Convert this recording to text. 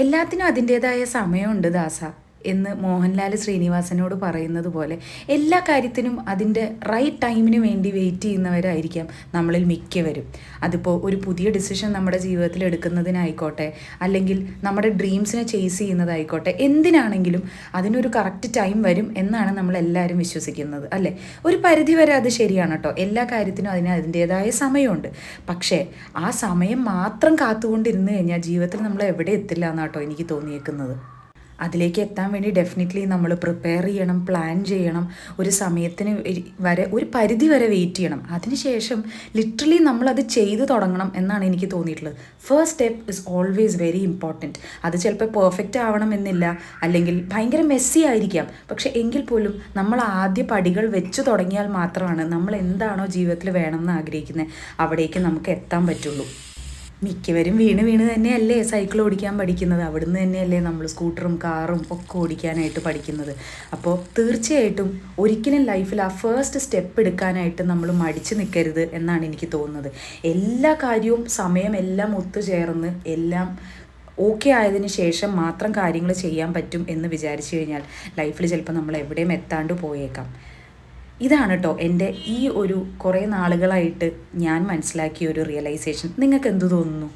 എല്ലാത്തിനും അതിൻ്റേതായ സമയമുണ്ട് ദാസ എന്ന് മോഹൻലാൽ ശ്രീനിവാസനോട് പറയുന്നത് പോലെ എല്ലാ കാര്യത്തിനും അതിൻ്റെ റൈറ്റ് ടൈമിന് വേണ്ടി വെയിറ്റ് ചെയ്യുന്നവരായിരിക്കാം നമ്മളിൽ മിക്കവരും. അതിപ്പോൾ ഒരു പുതിയ ഡിസിഷൻ നമ്മുടെ ജീവിതത്തിൽ എടുക്കുന്നതിനായിക്കോട്ടെ, അല്ലെങ്കിൽ നമ്മുടെ ഡ്രീംസിനെ ചേസ് ചെയ്യുന്നതായിക്കോട്ടെ, എന്തിനാണെങ്കിലും അതിനൊരു കറക്റ്റ് ടൈം വരും എന്നാണ് നമ്മളെല്ലാവരും വിശ്വസിക്കുന്നത്, അല്ലേ? ഒരു പരിധിവരെ അത് ശരിയാണ് കേട്ടോ. എല്ലാ കാര്യത്തിനും അതിൻ്റേതായ സമയമുണ്ട്. പക്ഷേ ആ സമയം മാത്രം കാത്തുകൊണ്ടിരുന്ന് കഴിഞ്ഞാൽ ജീവിതത്തിൽ നമ്മൾ എവിടെ എത്തില്ല എന്നാട്ടോ എനിക്ക് തോന്നിയേക്കുന്നത്. അതിലേക്ക് എത്താൻ വേണ്ടി ഡെഫിനറ്റ്ലി നമ്മൾ പ്രിപ്പയർ ചെയ്യണം, പ്ലാൻ ചെയ്യണം, ഒരു സമയത്തിന് ഒരു പരിധി വരെ വെയിറ്റ് ചെയ്യണം. അതിനുശേഷം ലിറ്ററലി നമ്മളത് ചെയ്തു തുടങ്ങണം എന്നാണ് എനിക്ക് തോന്നിയിട്ടുള്ളത്. First step is always very important. അത് ചിലപ്പോൾ പെർഫെക്റ്റ് ആവണമെന്നില്ല, അല്ലെങ്കിൽ ഭയങ്കര മെസ്സി ആയിരിക്കാം. പക്ഷേ എങ്കിൽ പോലും നമ്മൾ ആദ്യ പടികൾ വെച്ച് തുടങ്ങിയാൽ മാത്രമാണ് നമ്മൾ എന്താണോ ജീവിതത്തിൽ വേണമെന്ന് ആഗ്രഹിക്കുന്നത് അവിടേക്ക് നമുക്ക് എത്താൻ പറ്റുള്ളൂ. മിക്കവരും വീണ് തന്നെയല്ലേ സൈക്കിൾ ഓടിക്കാൻ പഠിക്കുന്നത്. അവിടുന്ന് തന്നെയല്ലേ നമ്മൾ സ്കൂട്ടറും കാറും ഒക്കെ ഓടിക്കാനായിട്ട് പഠിക്കുന്നത്. അപ്പോൾ തീർച്ചയായിട്ടും ഒരിക്കലും ലൈഫിൽ ആ ഫസ്റ്റ് സ്റ്റെപ്പ് എടുക്കാനായിട്ട് നമ്മൾ മടിച്ചു നിൽക്കരുത് എന്നാണ് എനിക്ക് തോന്നുന്നത്. എല്ലാ കാര്യവും സമയമെല്ലാം ഒത്തുചേർന്ന് എല്ലാം ഓക്കെ ആയതിന് ശേഷം മാത്രം കാര്യങ്ങൾ ചെയ്യാൻ പറ്റും എന്ന് വിചാരിച്ചു കഴിഞ്ഞാൽ ലൈഫിൽ ചിലപ്പോൾ നമ്മൾ എവിടെയും എത്താണ്ട് പോയേക്കാം. ഇതാണ് കേട്ടോ എൻ്റെ ഈ ഒരു കുറേ നാളുകളായിട്ട് ഞാൻ മനസ്സിലാക്കിയ ഒരു റിയലൈസേഷൻ. നിങ്ങൾക്ക് എന്തു തോന്നുന്നു?